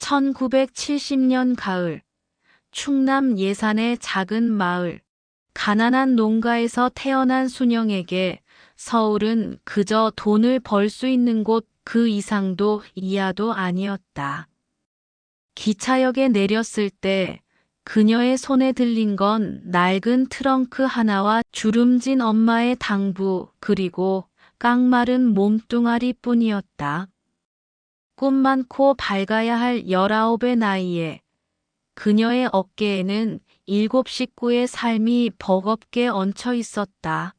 1970년 가을, 충남 예산의 작은 마을, 가난한 농가에서 태어난 순영에게 서울은 그저 돈을 벌 수 있는 곳 그 이상도 이하도 아니었다. 기차역에 내렸을 때 그녀의 손에 들린 건 낡은 트렁크 하나와 주름진 엄마의 당부 그리고 깡마른 몸뚱아리 뿐이었다. 꿈 많고 밝아야 할 19의 나이에 그녀의 어깨에는 7 식구의 삶이 버겁게 얹혀 있었다.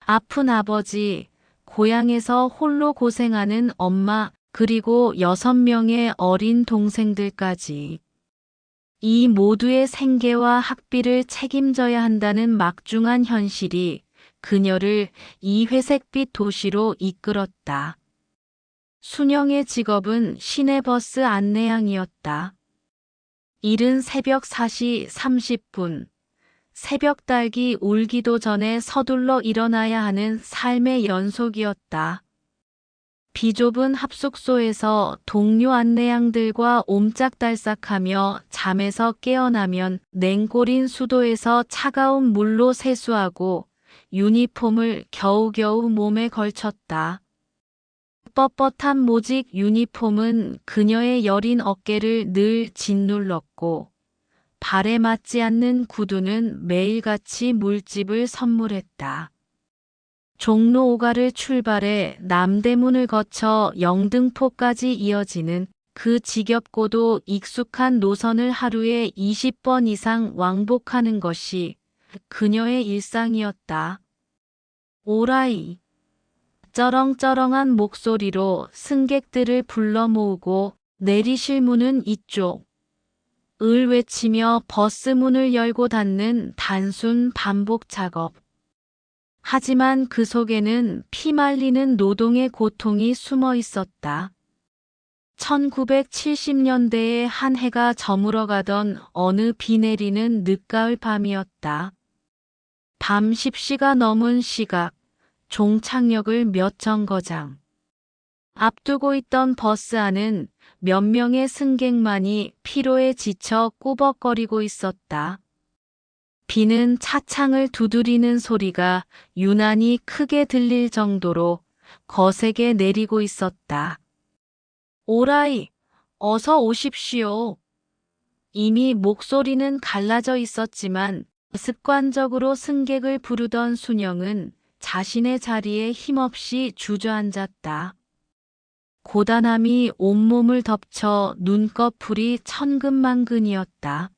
아픈 아버지, 고향에서 홀로 고생하는 엄마, 그리고 6명의 어린 동생들까지. 이 모두의 생계와 학비를 책임져야 한다는 막중한 현실이 그녀를 이 회색빛 도시로 이끌었다. 순영의 직업은 시내버스 안내양이었다. 이른 새벽 4시 30분, 새벽 딸기 울기도 전에 서둘러 일어나야 하는 삶의 연속이었다. 비좁은 합숙소에서 동료 안내양들과 옴짝달싹하며 잠에서 깨어나면 냉골인 수도에서 차가운 물로 세수하고 유니폼을 겨우겨우 몸에 걸쳤다. 뻣뻣한 모직 유니폼은 그녀의 여린 어깨를 늘 짓눌렀고 발에 맞지 않는 구두는 매일같이 물집을 선물했다. 종로 5가를 출발해 남대문을 거쳐 영등포까지 이어지는 그 지겹고도 익숙한 노선을 하루에 20번 이상 왕복하는 것이 그녀의 일상이었다. 오라이. 쩌렁쩌렁한 목소리로 승객들을 불러 모으고 내리실 문은 이쪽. 을 외치며 버스 문을 열고 닫는 단순 반복 작업. 하지만 그 속에는 피말리는 노동의 고통이 숨어 있었다. 1970년대에 한 해가 저물어가던 어느 비 내리는 늦가을 밤이었다. 밤 10시가 넘은 시각, 종착역을 몇 정거장. 앞두고 있던 버스 안은 몇 명의 승객만이 피로에 지쳐 꾸벅거리고 있었다. 비는 차창을 두드리는 소리가 유난히 크게 들릴 정도로 거세게 내리고 있었다. 오라이, 어서 오십시오. 이미 목소리는 갈라져 있었지만 습관적으로 승객을 부르던 순영은 자신의 자리에 힘없이 주저앉았다. 고단함이 온몸을 덮쳐 눈꺼풀이 천근만근이었다.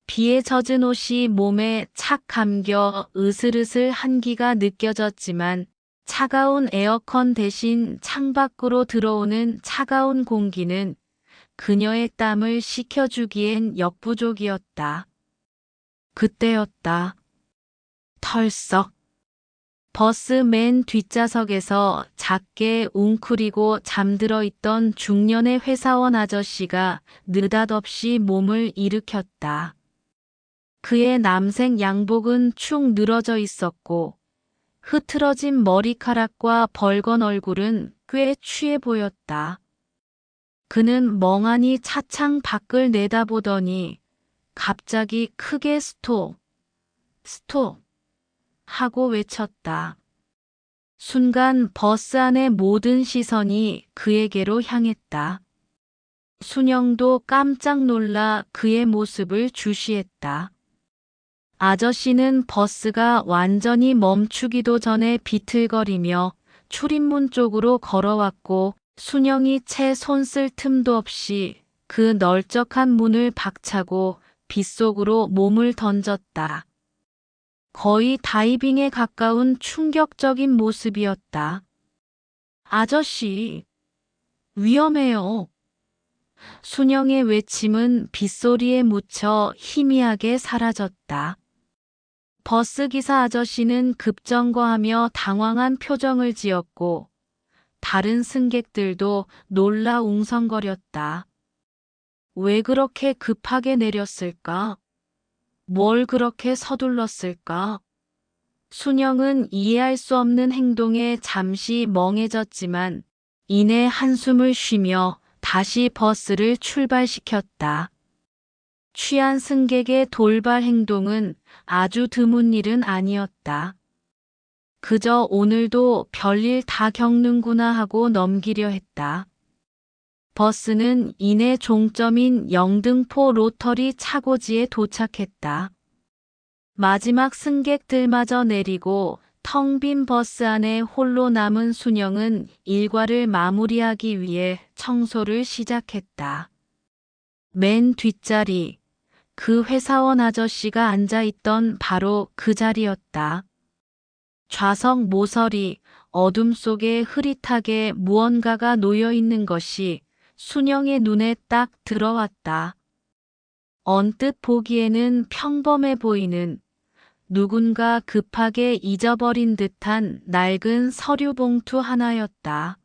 비에 젖은 옷이 몸에 착 감겨 으슬으슬 한기가 느껴졌지만 차가운 에어컨 대신 창밖으로 들어오는 차가운 공기는 그녀의 땀을 식혀주기엔 역부족이었다. 그때였다. 털썩. 버스 맨 뒷좌석에서 작게 웅크리고 잠들어 있던 중년의 회사원 아저씨가 느닷없이 몸을 일으켰다. 그의 남색 양복은 축 늘어져 있었고 흐트러진 머리카락과 벌건 얼굴은 꽤 취해 보였다. 그는 멍하니 차창 밖을 내다보더니 갑자기 크게 스톱, 스톱 하고 외쳤다. 순간 버스 안의 모든 시선이 그에게로 향했다. 순영도 깜짝 놀라 그의 모습을 주시했다. 아저씨는 버스가 완전히 멈추기도 전에 비틀거리며 출입문 쪽으로 걸어왔고 순영이 채 손 쓸 틈도 없이 그 널쩍한 문을 박차고 빗속으로 몸을 던졌다. 거의 다이빙에 가까운 충격적인 모습이었다. 아저씨, 위험해요. 순영의 외침은 빗소리에 묻혀 희미하게 사라졌다. 버스기사 아저씨는 급정거하며 당황한 표정을 지었고 다른 승객들도 놀라 웅성거렸다. 왜 그렇게 급하게 내렸을까? 뭘 그렇게 서둘렀을까? 순영은 이해할 수 없는 행동에 잠시 멍해졌지만 이내 한숨을 쉬며 다시 버스를 출발시켰다. 취한 승객의 돌발 행동은 아주 드문 일은 아니었다. 그저 오늘도 별일 다 겪는구나 하고 넘기려 했다. 버스는 이내 종점인 영등포 로터리 차고지에 도착했다. 마지막 승객들마저 내리고 텅 빈 버스 안에 홀로 남은 순영은 일과를 마무리하기 위해 청소를 시작했다. 맨 뒷자리, 그 회사원 아저씨가 앉아있던 바로 그 자리였다. 좌석 모서리, 어둠 속에 흐릿하게 무언가가 놓여있는 것이 순영의 눈에 딱 들어왔다. 언뜻 보기에는 평범해 보이는, 누군가 급하게 잊어버린 듯한 낡은 서류 봉투 하나였다.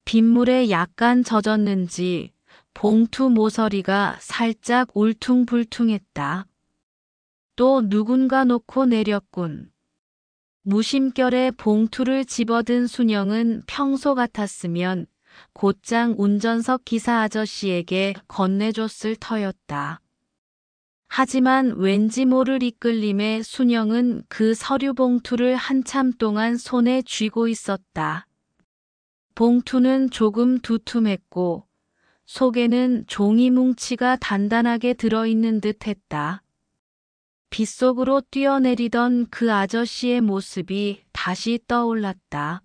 빗물에 약간 젖었는지 봉투 모서리가 살짝 울퉁불퉁했다. 또 누군가 놓고 내렸군. 무심결에 봉투를 집어든 순영은 평소 같았으면 곧장 운전석 기사 아저씨에게 건네줬을 터였다. 하지만 왠지 모를 이끌림에 순영은 그 서류 봉투를 한참 동안 손에 쥐고 있었다. 봉투는 조금 두툼했고 속에는 종이 뭉치가 단단하게 들어있는 듯 했다. 빗속으로 뛰어내리던 그 아저씨의 모습이 다시 떠올랐다.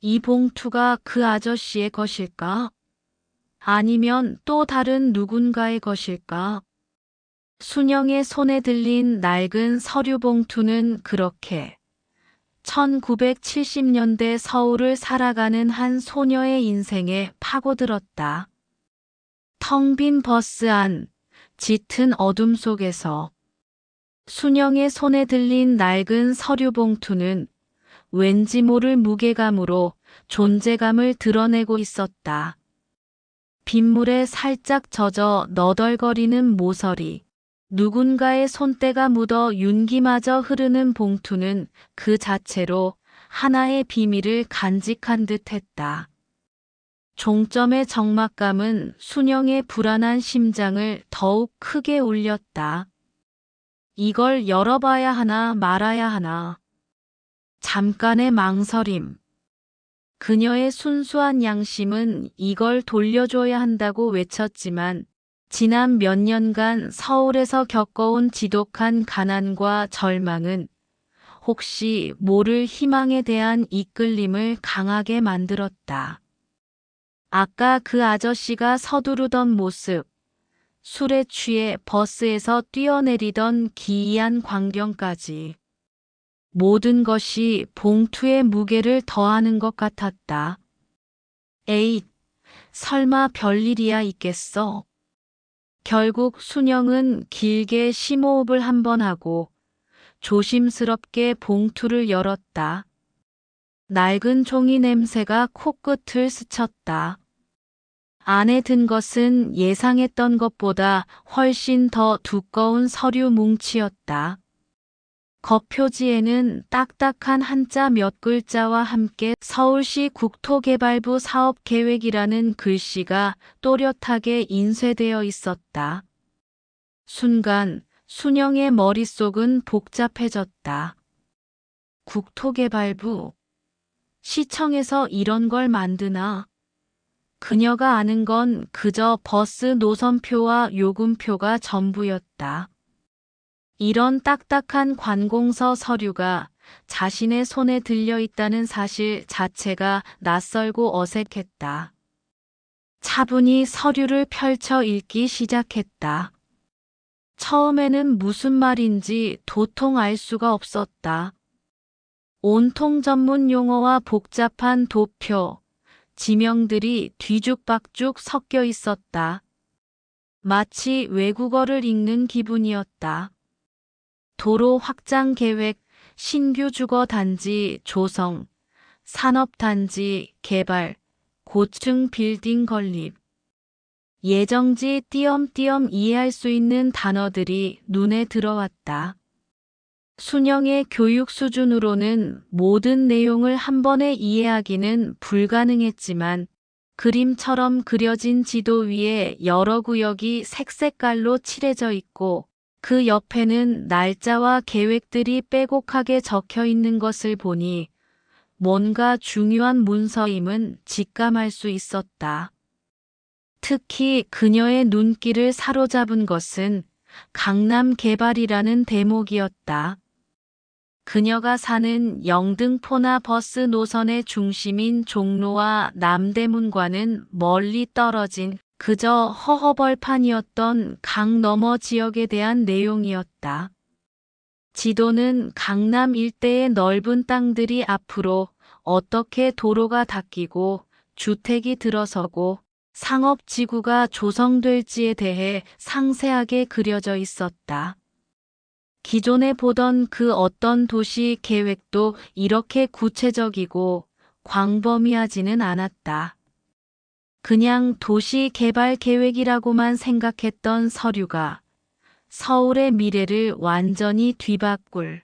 이 봉투가 그 아저씨의 것일까? 아니면 또 다른 누군가의 것일까? 순영의 손에 들린 낡은 서류 봉투는 그렇게 1970년대 서울을 살아가는 한 소녀의 인생에 파고들었다. 텅 빈 버스 안, 짙은 어둠 속에서 순영의 손에 들린 낡은 서류 봉투는 왠지 모를 무게감으로 존재감을 드러내고 있었다. 빗물에 살짝 젖어 너덜거리는 모서리, 누군가의 손때가 묻어 윤기마저 흐르는 봉투는 그 자체로 하나의 비밀을 간직한 듯했다. 종점의 적막감은 순영의 불안한 심장을 더욱 크게 울렸다. 이걸 열어봐야 하나 말아야 하나. 잠깐의 망설임. 그녀의 순수한 양심은 이걸 돌려줘야 한다고 외쳤지만 지난 몇 년간 서울에서 겪어온 지독한 가난과 절망은 혹시 모를 희망에 대한 이끌림을 강하게 만들었다. 아까 그 아저씨가 서두르던 모습, 술에 취해 버스에서 뛰어내리던 기이한 광경까지 모든 것이 봉투의 무게를 더하는 것 같았다. 에잇, 설마 별일이야 있겠어? 결국 순영은 길게 심호흡을 한 번 하고 조심스럽게 봉투를 열었다. 낡은 종이 냄새가 코끝을 스쳤다. 안에 든 것은 예상했던 것보다 훨씬 더 두꺼운 서류 뭉치였다. 겉표지에는 딱딱한 한자 몇 글자와 함께 서울시 국토개발부 사업계획이라는 글씨가 또렷하게 인쇄되어 있었다. 순간 순영의 머릿속은 복잡해졌다. 국토개발부, 시청에서 이런 걸 만드나? 그녀가 아는 건 그저 버스 노선표와 요금표가 전부였다. 이런 딱딱한 관공서 서류가 자신의 손에 들려 있다는 사실 자체가 낯설고 어색했다. 차분히 서류를 펼쳐 읽기 시작했다. 처음에는 무슨 말인지 도통 알 수가 없었다. 온통 전문 용어와 복잡한 도표, 지명들이 뒤죽박죽 섞여 있었다. 마치 외국어를 읽는 기분이었다. 도로 확장 계획, 신규 주거 단지 조성, 산업단지 개발, 고층 빌딩 건립. 예정지 띄엄띄엄 이해할 수 있는 단어들이 눈에 들어왔다. 순영의 교육 수준으로는 모든 내용을 한 번에 이해하기는 불가능했지만 그림처럼 그려진 지도 위에 여러 구역이 색색깔로 칠해져 있고 그 옆에는 날짜와 계획들이 빼곡하게 적혀 있는 것을 보니 뭔가 중요한 문서임은 직감할 수 있었다. 특히 그녀의 눈길을 사로잡은 것은 강남 개발이라는 대목이었다. 그녀가 사는 영등포나 버스 노선의 중심인 종로와 남대문과는 멀리 떨어진 그저 허허벌판이었던 강 너머 지역에 대한 내용이었다. 지도는 강남 일대의 넓은 땅들이 앞으로 어떻게 도로가 닦이고 주택이 들어서고 상업지구가 조성될지에 대해 상세하게 그려져 있었다. 기존에 보던 그 어떤 도시 계획도 이렇게 구체적이고 광범위하지는 않았다. 그냥 도시 개발 계획이라고만 생각했던 서류가 서울의 미래를 완전히 뒤바꿀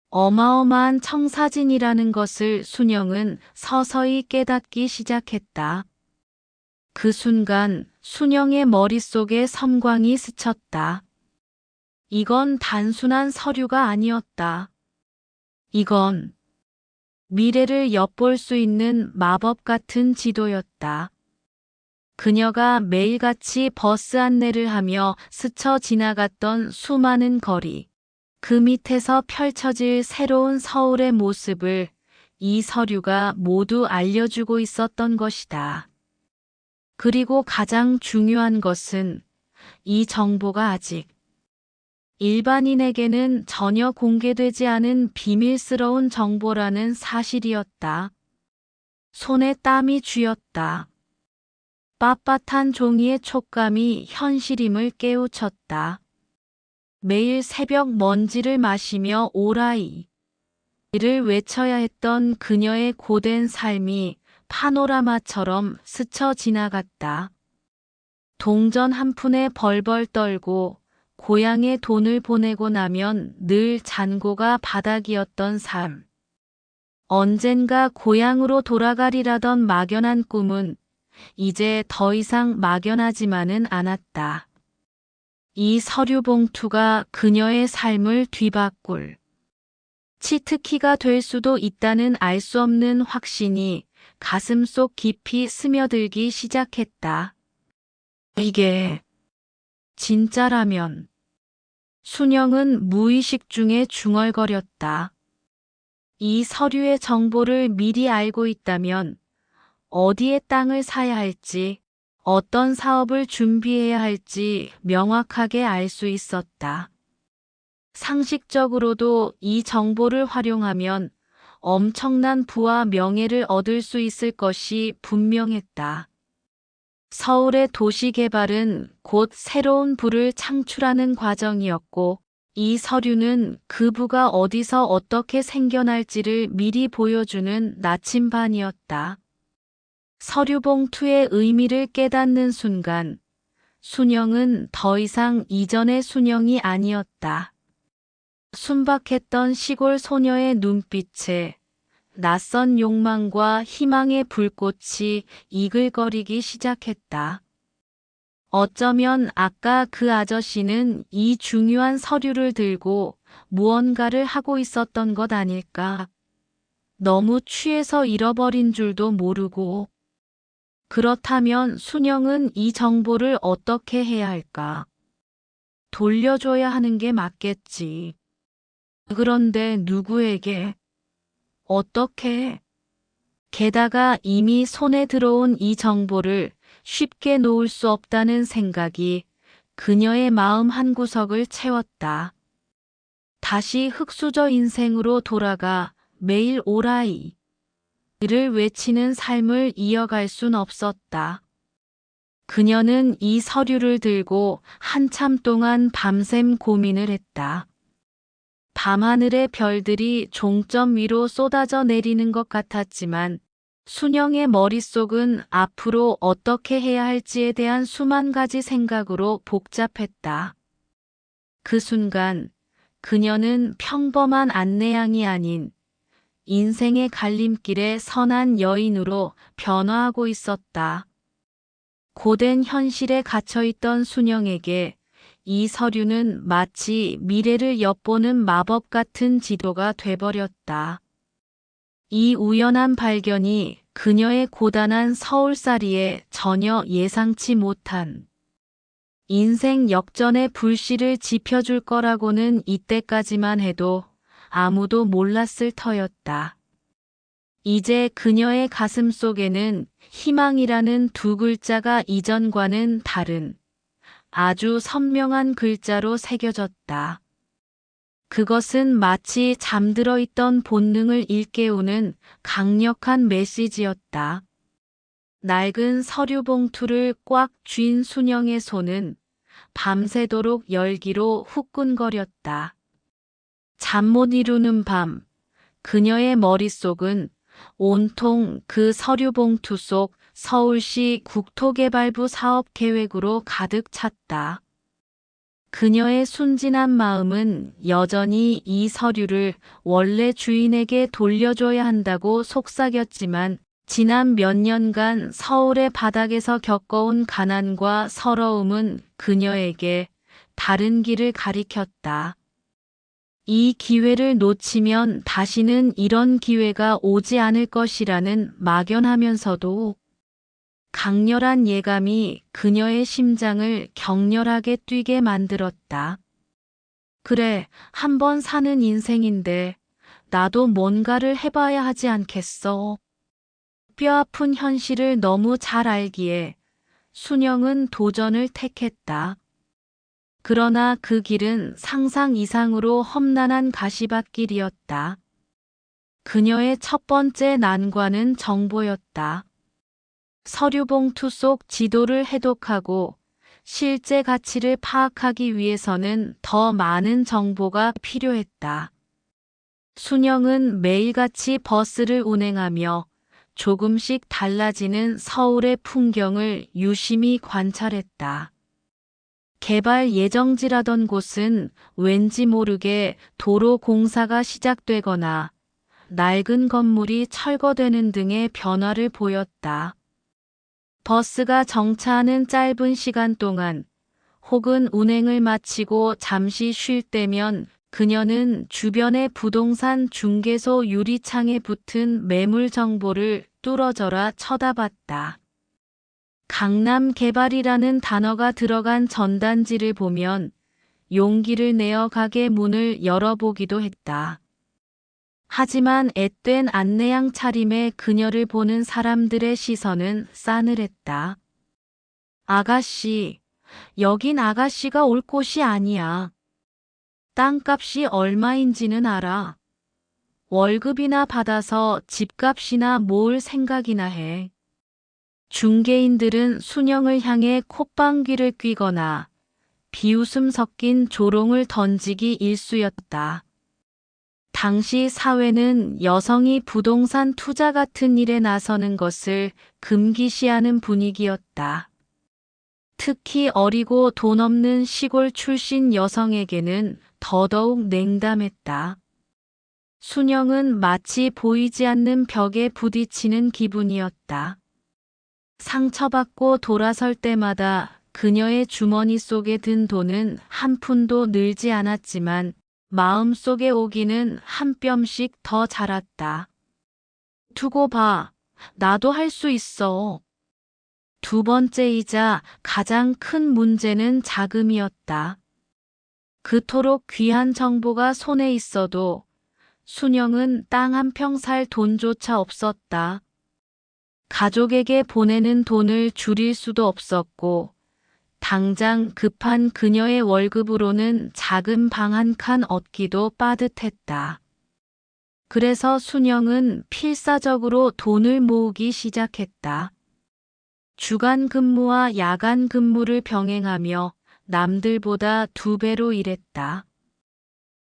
어마어마한 청사진이라는 것을 순영은 서서히 깨닫기 시작했다. 그 순간 순영의 머릿속에 섬광이 스쳤다. 이건 단순한 서류가 아니었다. 이건 미래를 엿볼 수 있는 마법 같은 지도였다. 그녀가 매일같이 버스 안내를 하며 스쳐 지나갔던 수많은 거리, 그 밑에서 펼쳐질 새로운 서울의 모습을 이 서류가 모두 알려주고 있었던 것이다. 그리고 가장 중요한 것은 이 정보가 아직 일반인에게는 전혀 공개되지 않은 비밀스러운 정보라는 사실이었다. 손에 땀이 쥐었다. 빳빳한 종이의 촉감이 현실임을 깨우쳤다. 매일 새벽 먼지를 마시며 오라이 를 외쳐야 했던 그녀의 고된 삶이 파노라마처럼 스쳐 지나갔다. 동전 한 푼에 벌벌 떨고 고향에 돈을 보내고 나면 늘 잔고가 바닥이었던 삶. 언젠가 고향으로 돌아가리라던 막연한 꿈은 이제 더 이상 막연하지만은 않았다. 이 서류 봉투가 그녀의 삶을 뒤바꿀 치트키가 될 수도 있다는 알 수 없는 확신이 가슴속 깊이 스며들기 시작했다. 이게 진짜라면 순영은 무의식 중에 중얼거렸다. 이 서류의 정보를 미리 알고 있다면 어디에 땅을 사야 할지, 어떤 사업을 준비해야 할지 명확하게 알 수 있었다. 상식적으로도 이 정보를 활용하면 엄청난 부와 명예를 얻을 수 있을 것이 분명했다. 서울의 도시 개발은 곧 새로운 부를 창출하는 과정이었고, 이 서류는 그 부가 어디서 어떻게 생겨날지를 미리 보여주는 나침반이었다. 서류 봉투의 의미를 깨닫는 순간, 순영은 더 이상 이전의 순영이 아니었다. 순박했던 시골 소녀의 눈빛에 낯선 욕망과 희망의 불꽃이 이글거리기 시작했다. 어쩌면 아까 그 아저씨는 이 중요한 서류를 들고 무언가를 하고 있었던 것 아닐까. 너무 취해서 잃어버린 줄도 모르고. 그렇다면 순영은 이 정보를 어떻게 해야 할까? 돌려줘야 하는 게 맞겠지. 그런데 누구에게? 어떻게? 게다가 이미 손에 들어온 이 정보를 쉽게 놓을 수 없다는 생각이 그녀의 마음 한구석을 채웠다. 다시 흙수저 인생으로 돌아가 매일 오라이 를 외치는 삶을 이어갈 순 없었다. 그녀는 이 서류를 들고 한참 동안 밤샘 고민을 했다. 밤하늘의 별들이 종점 위로 쏟아져 내리는 것 같았지만 순영의 머릿속은 앞으로 어떻게 해야 할지에 대한 수만 가지 생각으로 복잡했다. 그 순간 그녀는 평범한 안내양이 아닌 인생의 갈림길에 선한 여인으로 변화하고 있었다. 고된 현실에 갇혀있던 순영에게 이 서류는 마치 미래를 엿보는 마법 같은 지도가 돼버렸다. 이 우연한 발견이 그녀의 고단한 서울살이에 전혀 예상치 못한 인생 역전의 불씨를 지펴줄 거라고는 이때까지만 해도 아무도 몰랐을 터였다. 이제 그녀의 가슴 속에는 희망이라는 두 글자가 이전과는 다른 아주 선명한 글자로 새겨졌다. 그것은 마치 잠들어 있던 본능을 일깨우는 강력한 메시지였다. 낡은 서류 봉투를 꽉 쥔 순영의 손은 밤새도록 열기로 후끈거렸다. 잠 못 이루는 밤, 그녀의 머릿속은 온통 그 서류 봉투 속 서울시 국토개발부 사업 계획으로 가득 찼다. 그녀의 순진한 마음은 여전히 이 서류를 원래 주인에게 돌려줘야 한다고 속삭였지만 지난 몇 년간 서울의 바닥에서 겪어온 가난과 서러움은 그녀에게 다른 길을 가리켰다. 이 기회를 놓치면 다시는 이런 기회가 오지 않을 것이라는 막연하면서도 강렬한 예감이 그녀의 심장을 격렬하게 뛰게 만들었다. 그래, 한번 사는 인생인데 나도 뭔가를 해봐야 하지 않겠어. 뼈아픈 현실을 너무 잘 알기에 순영은 도전을 택했다. 그러나 그 길은 상상 이상으로 험난한 가시밭길이었다. 그녀의 첫 번째 난관은 정보였다. 서류 봉투 속 지도를 해독하고 실제 가치를 파악하기 위해서는 더 많은 정보가 필요했다. 순영은 매일같이 버스를 운행하며 조금씩 달라지는 서울의 풍경을 유심히 관찰했다. 개발 예정지라던 곳은 왠지 모르게 도로 공사가 시작되거나 낡은 건물이 철거되는 등의 변화를 보였다. 버스가 정차하는 짧은 시간 동안 혹은 운행을 마치고 잠시 쉴 때면 그녀는 주변의 부동산 중개소 유리창에 붙은 매물 정보를 뚫어져라 쳐다봤다. 강남 개발이라는 단어가 들어간 전단지를 보면 용기를 내어 가게 문을 열어보기도 했다. 하지만 앳된 안내양 차림의 그녀를 보는 사람들의 시선은 싸늘했다. 아가씨, 여긴 아가씨가 올 곳이 아니야. 땅값이 얼마인지는 알아. 월급이나 받아서 집값이나 모을 생각이나 해. 중개인들은 순영을 향해 콧방귀를 뀌거나 비웃음 섞인 조롱을 던지기 일쑤였다. 당시 사회는 여성이 부동산 투자 같은 일에 나서는 것을 금기시하는 분위기였다. 특히 어리고 돈 없는 시골 출신 여성에게는 더더욱 냉담했다. 순영은 마치 보이지 않는 벽에 부딪히는 기분이었다. 상처받고 돌아설 때마다 그녀의 주머니 속에 든 돈은 한 푼도 늘지 않았지만 마음속의 오기는 한 뼘씩 더 자랐다. 두고 봐. 나도 할 수 있어. 두 번째이자 가장 큰 문제는 자금이었다. 그토록 귀한 정보가 손에 있어도 순영은 땅 한 평 살 돈조차 없었다. 가족에게 보내는 돈을 줄일 수도 없었고 당장 급한 그녀의 월급으로는 작은 방 한 칸 얻기도 빠듯했다. 그래서 순영은 필사적으로 돈을 모으기 시작했다. 주간 근무와 야간 근무를 병행하며 남들보다 2배로 일했다.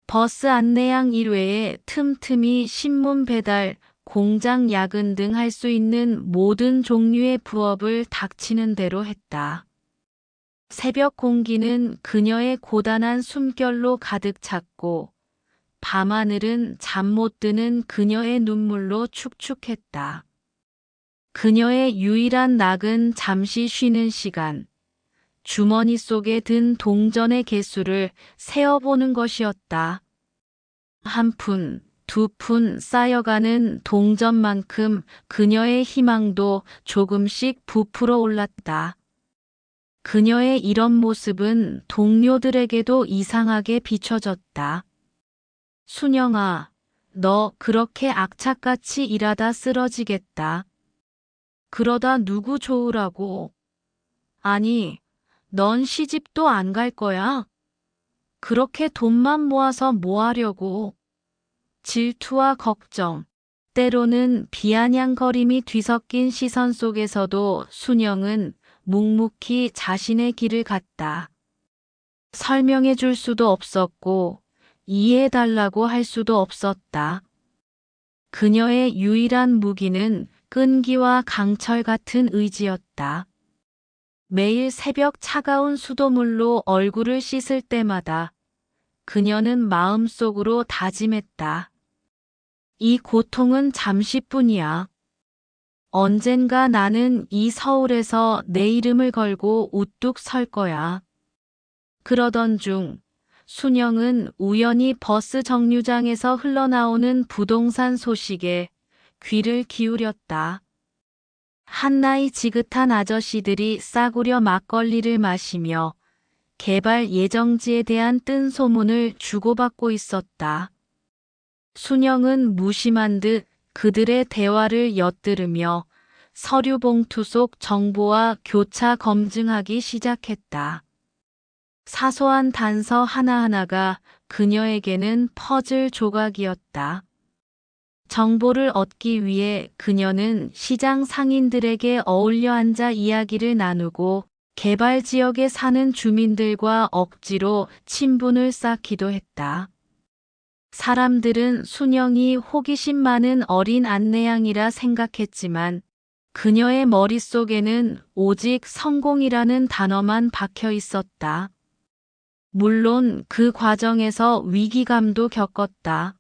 버스 안내양 일외에 틈틈이 신문 배달, 공장 야근 등 할 수 있는 모든 종류의 부업을 닥치는 대로 했다. 새벽 공기는 그녀의 고단한 숨결로 가득 찼고 밤하늘은 잠 못 드는 그녀의 눈물로 축축했다. 그녀의 유일한 낙은 잠시 쉬는 시간, 주머니 속에 든 동전의 개수를 세어보는 것이었다. 한 푼, 두 푼 쌓여가는 동전만큼 그녀의 희망도 조금씩 부풀어 올랐다. 그녀의 이런 모습은 동료들에게도 이상하게 비춰졌다. 순영아, 너 그렇게 악착같이 일하다 쓰러지겠다. 그러다 누구 좋으라고. 아니, 넌 시집도 안 갈 거야. 그렇게 돈만 모아서 뭐 하려고. 질투와 걱정, 때로는 비아냥거림이 뒤섞인 시선 속에서도 순영은 묵묵히 자신의 길을 갔다. 설명해 줄 수도 없었고 이해해 달라고 할 수도 없었다. 그녀의 유일한 무기는 끈기와 강철 같은 의지였다. 매일 새벽 차가운 수돗물로 얼굴을 씻을 때마다 그녀는 마음속으로 다짐했다. 이 고통은 잠시뿐이야. 언젠가 나는 이 서울에서 내 이름을 걸고 우뚝 설 거야. 그러던 중 순영은 우연히 버스 정류장에서 흘러나오는 부동산 소식에 귀를 기울였다. 한나이 지긋한 아저씨들이 싸구려 막걸리를 마시며 개발 예정지에 대한 뜬 소문을 주고받고 있었다. 순영은 무심한 듯 그들의 대화를 엿들으며 서류 봉투 속 정보와 교차 검증하기 시작했다. 사소한 단서 하나하나가 그녀에게는 퍼즐 조각이었다. 정보를 얻기 위해 그녀는 시장 상인들에게 어울려 앉아 이야기를 나누고 개발 지역에 사는 주민들과 억지로 친분을 쌓기도 했다. 사람들은 순영이 호기심 많은 어린 안내양이라 생각했지만 그녀의 머릿속에는 오직 성공이라는 단어만 박혀 있었다. 물론 그 과정에서 위기감도 겪었다.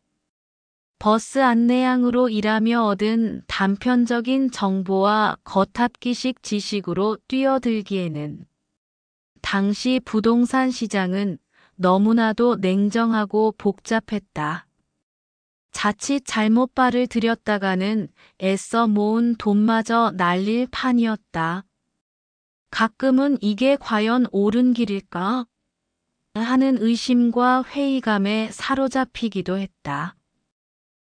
버스 안내양으로 일하며 얻은 단편적인 정보와 겉핥기식 지식으로 뛰어들기에는 당시 부동산 시장은 너무나도 냉정하고 복잡했다. 자칫 잘못 발을 들였다가는 애써 모은 돈마저 날릴 판이었다. 가끔은 이게 과연 옳은 길일까? 하는 의심과 회의감에 사로잡히기도 했다.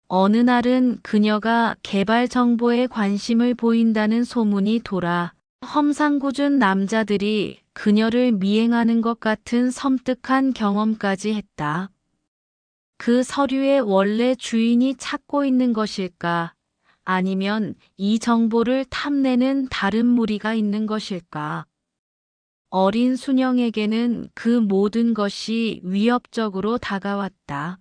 어느 날은 그녀가 개발 정보에 관심을 보인다는 소문이 돌아 험상궂은 남자들이 그녀를 미행하는 것 같은 섬뜩한 경험까지 했다. 그 서류의 원래 주인이 찾고 있는 것일까? 아니면 이 정보를 탐내는 다른 무리가 있는 것일까? 어린 순영에게는 그 모든 것이 위협적으로 다가왔다.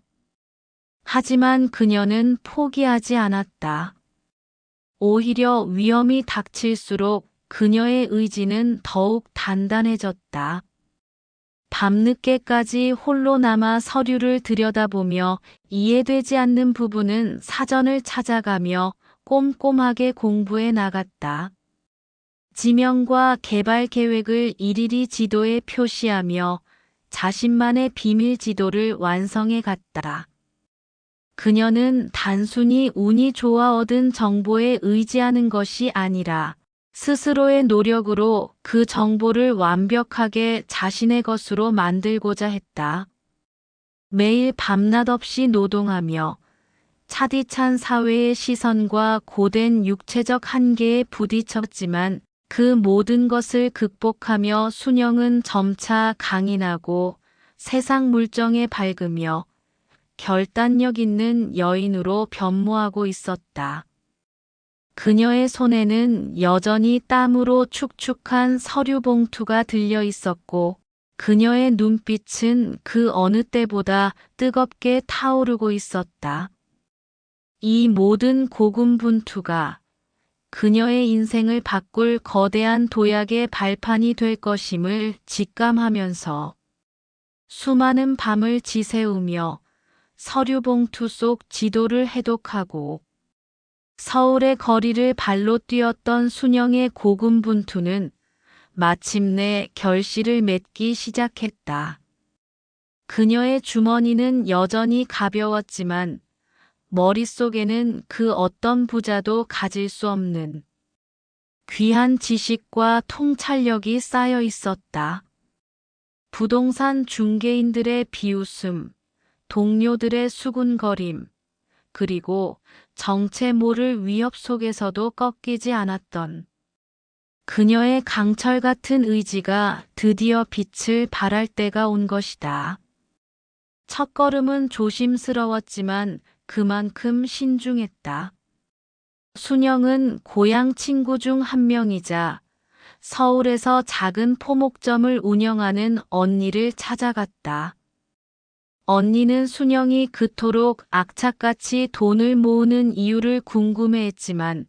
하지만 그녀는 포기하지 않았다. 오히려 위험이 닥칠수록 그녀의 의지는 더욱 단단해졌다. 밤늦게까지 홀로 남아 서류를 들여다보며 이해되지 않는 부분은 사전을 찾아가며 꼼꼼하게 공부해 나갔다. 지명과 개발 계획을 일일이 지도에 표시하며 자신만의 비밀 지도를 완성해 갔다. 그녀는 단순히 운이 좋아 얻은 정보에 의지하는 것이 아니라 스스로의 노력으로 그 정보를 완벽하게 자신의 것으로 만들고자 했다. 매일 밤낮 없이 노동하며 차디찬 사회의 시선과 고된 육체적 한계에 부딪혔지만 그 모든 것을 극복하며 순영은 점차 강인하고 세상 물정에 밝으며 결단력 있는 여인으로 변모하고 있었다. 그녀의 손에는 여전히 땀으로 축축한 서류 봉투가 들려 있었고 그녀의 눈빛은 그 어느 때보다 뜨겁게 타오르고 있었다. 이 모든 고군분투가 그녀의 인생을 바꿀 거대한 도약의 발판이 될 것임을 직감하면서 수많은 밤을 지새우며 서류 봉투 속 지도를 해독하고 서울의 거리를 발로 뛰었던 순영의 고군분투는 마침내 결실을 맺기 시작했다. 그녀의 주머니는 여전히 가벼웠지만 머릿속에는 그 어떤 부자도 가질 수 없는 귀한 지식과 통찰력이 쌓여 있었다. 부동산 중개인들의 비웃음, 동료들의 수군거림, 그리고 정체 모를 위협 속에서도 꺾이지 않았던 그녀의 강철 같은 의지가 드디어 빛을 발할 때가 온 것이다. 첫걸음은 조심스러웠지만 그만큼 신중했다. 순영은 고향 친구 중 한 명이자 서울에서 작은 포목점을 운영하는 언니를 찾아갔다. 언니는 순영이 그토록 악착같이 돈을 모으는 이유를 궁금해했지만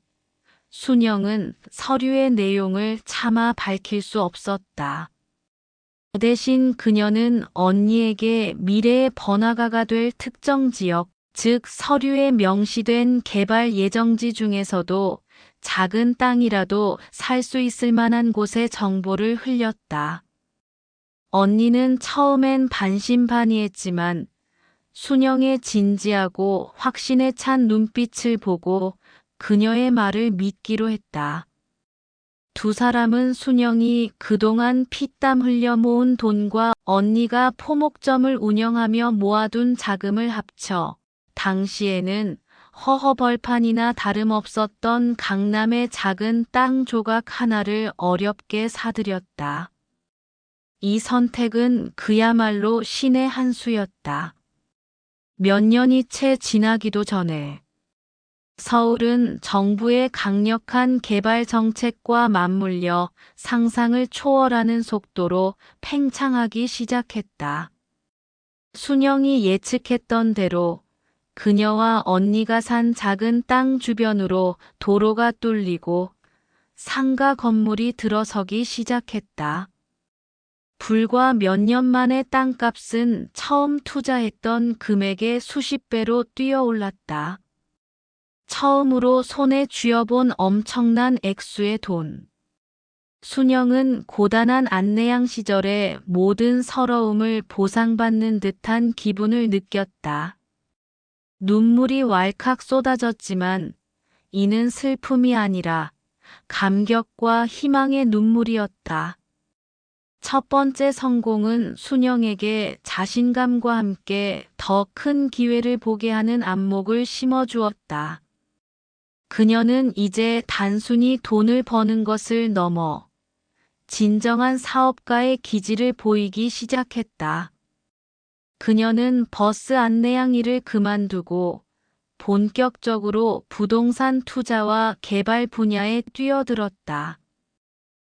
순영은 서류의 내용을 차마 밝힐 수 없었다. 대신 그녀는 언니에게 미래의 번화가가 될 특정 지역, 즉 서류에 명시된 개발 예정지 중에서도 작은 땅이라도 살 수 있을 만한 곳의 정보를 흘렸다. 언니는 처음엔 반신반의했지만 순영의 진지하고 확신에 찬 눈빛을 보고 그녀의 말을 믿기로 했다. 두 사람은 순영이 그동안 피땀 흘려 모은 돈과 언니가 포목점을 운영하며 모아둔 자금을 합쳐 당시에는 허허벌판이나 다름없었던 강남의 작은 땅 조각 하나를 어렵게 사들였다. 이 선택은 그야말로 신의 한 수였다. 몇 년이 채 지나기도 전에 서울은 정부의 강력한 개발 정책과 맞물려 상상을 초월하는 속도로 팽창하기 시작했다. 순영이 예측했던 대로 그녀와 언니가 산 작은 땅 주변으로 도로가 뚫리고 상가 건물이 들어서기 시작했다. 불과 몇 년 만에 땅값은 처음 투자했던 금액의 수십 배로 뛰어올랐다. 처음으로 손에 쥐어본 엄청난 액수의 돈. 순영은 고단한 안내양 시절의 모든 서러움을 보상받는 듯한 기분을 느꼈다. 눈물이 왈칵 쏟아졌지만 이는 슬픔이 아니라 감격과 희망의 눈물이었다. 첫 번째 성공은 순영에게 자신감과 함께 더 큰 기회를 보게 하는 안목을 심어주었다. 그녀는 이제 단순히 돈을 버는 것을 넘어 진정한 사업가의 기질을 보이기 시작했다. 그녀는 버스 안내양 일을 그만두고 본격적으로 부동산 투자와 개발 분야에 뛰어들었다.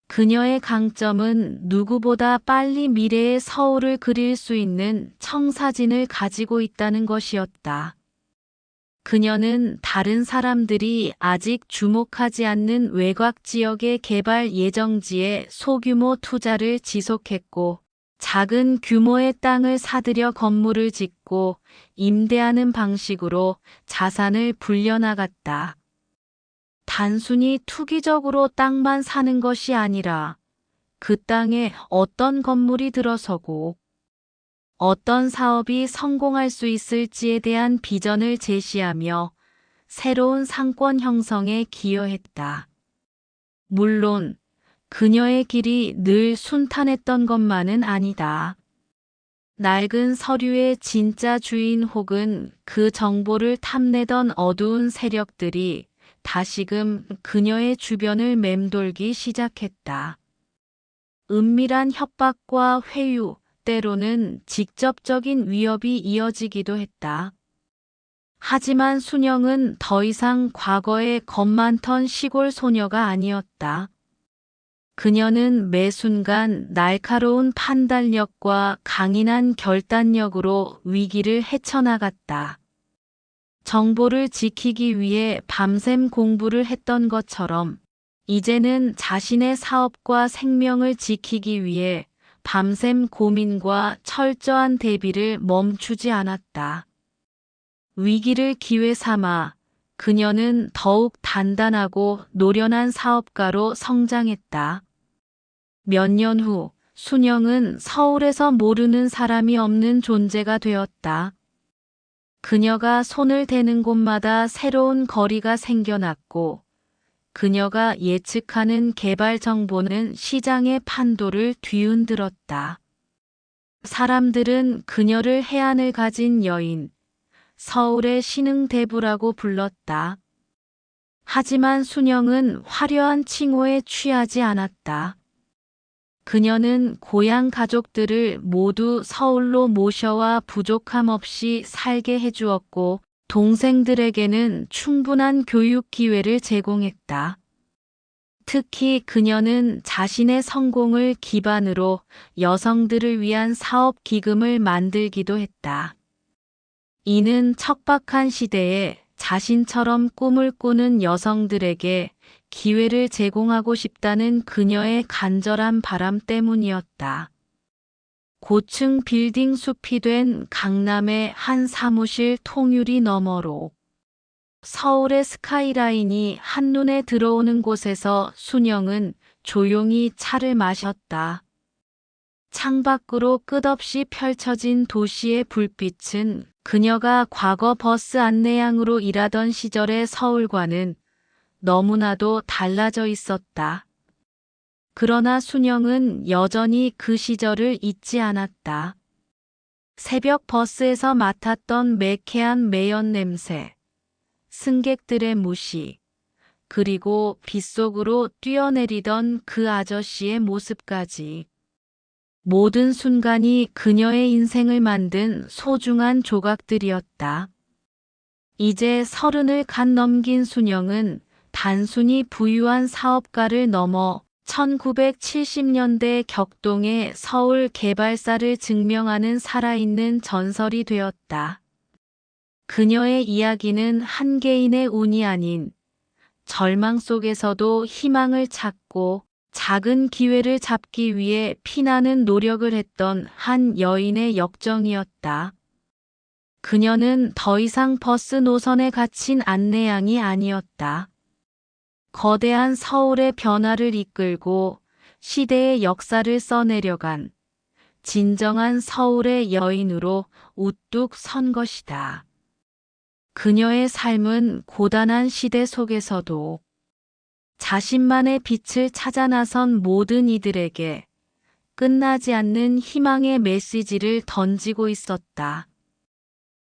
그녀의 강점은 누구보다 빨리 미래의 서울을 그릴 수 있는 청사진을 가지고 있다는 것이었다. 그녀는 다른 사람들이 아직 주목하지 않는 외곽 지역의 개발 예정지에 소규모 투자를 지속했고, 작은 규모의 땅을 사들여 건물을 짓고 임대하는 방식으로 자산을 불려나갔다. 단순히 투기적으로 땅만 사는 것이 아니라 그 땅에 어떤 건물이 들어서고 어떤 사업이 성공할 수 있을지에 대한 비전을 제시하며 새로운 상권 형성에 기여했다. 물론 그녀의 길이 늘 순탄했던 것만은 아니다. 낡은 서류의 진짜 주인 혹은 그 정보를 탐내던 어두운 세력들이 다시금 그녀의 주변을 맴돌기 시작했다. 은밀한 협박과 회유, 때로는 직접적인 위협이 이어지기도 했다. 하지만 순영은 더 이상 과거의 겁 많던 시골 소녀가 아니었다. 그녀는 매 순간 날카로운 판단력과 강인한 결단력으로 위기를 헤쳐나갔다. 정보를 지키기 위해 밤샘 공부를 했던 것처럼 이제는 자신의 사업과 생명을 지키기 위해 밤샘 고민과 철저한 대비를 멈추지 않았다. 위기를 기회 삼아 그녀는 더욱 단단하고 노련한 사업가로 성장했다. 몇 년 후 순영은 서울에서 모르는 사람이 없는 존재가 되었다. 그녀가 손을 대는 곳마다 새로운 거리가 생겨났고 그녀가 예측하는 개발 정보는 시장의 판도를 뒤흔들었다. 사람들은 그녀를 해안을 가진 여인, 서울의 신흥대부라고 불렀다. 하지만 순영은 화려한 칭호에 취하지 않았다. 그녀는 고향 가족들을 모두 서울로 모셔와 부족함 없이 살게 해주었고 동생들에게는 충분한 교육 기회를 제공했다. 특히 그녀는 자신의 성공을 기반으로 여성들을 위한 사업 기금을 만들기도 했다. 이는 척박한 시대에 자신처럼 꿈을 꾸는 여성들에게 기회를 제공하고 싶다는 그녀의 간절한 바람 때문이었다. 고층 빌딩 숲이 된 강남의 한 사무실 통유리 너머로 서울의 스카이라인이 한눈에 들어오는 곳에서 순영은 조용히 차를 마셨다. 창밖으로 끝없이 펼쳐진 도시의 불빛은 그녀가 과거 버스 안내양으로 일하던 시절의 서울과는 너무나도 달라져 있었다. 그러나 순영은 여전히 그 시절을 잊지 않았다. 새벽 버스에서 맡았던 매캐한 매연 냄새, 승객들의 무시, 그리고 빗속으로 뛰어내리던 그 아저씨의 모습까지. 모든 순간이 그녀의 인생을 만든 소중한 조각들이었다. 이제 30을 간 넘긴 순영은 단순히 부유한 사업가를 넘어 1970년대 격동의 서울 개발사를 증명하는 살아있는 전설이 되었다. 그녀의 이야기는 한 개인의 운이 아닌 절망 속에서도 희망을 찾고 작은 기회를 잡기 위해 피나는 노력을 했던 한 여인의 역정이었다. 그녀는 더 이상 버스 노선에 갇힌 안내양이 아니었다. 거대한 서울의 변화를 이끌고 시대의 역사를 써내려간 진정한 서울의 여인으로 우뚝 선 것이다. 그녀의 삶은 고단한 시대 속에서도 자신만의 빛을 찾아 나선 모든 이들에게 끝나지 않는 희망의 메시지를 던지고 있었다.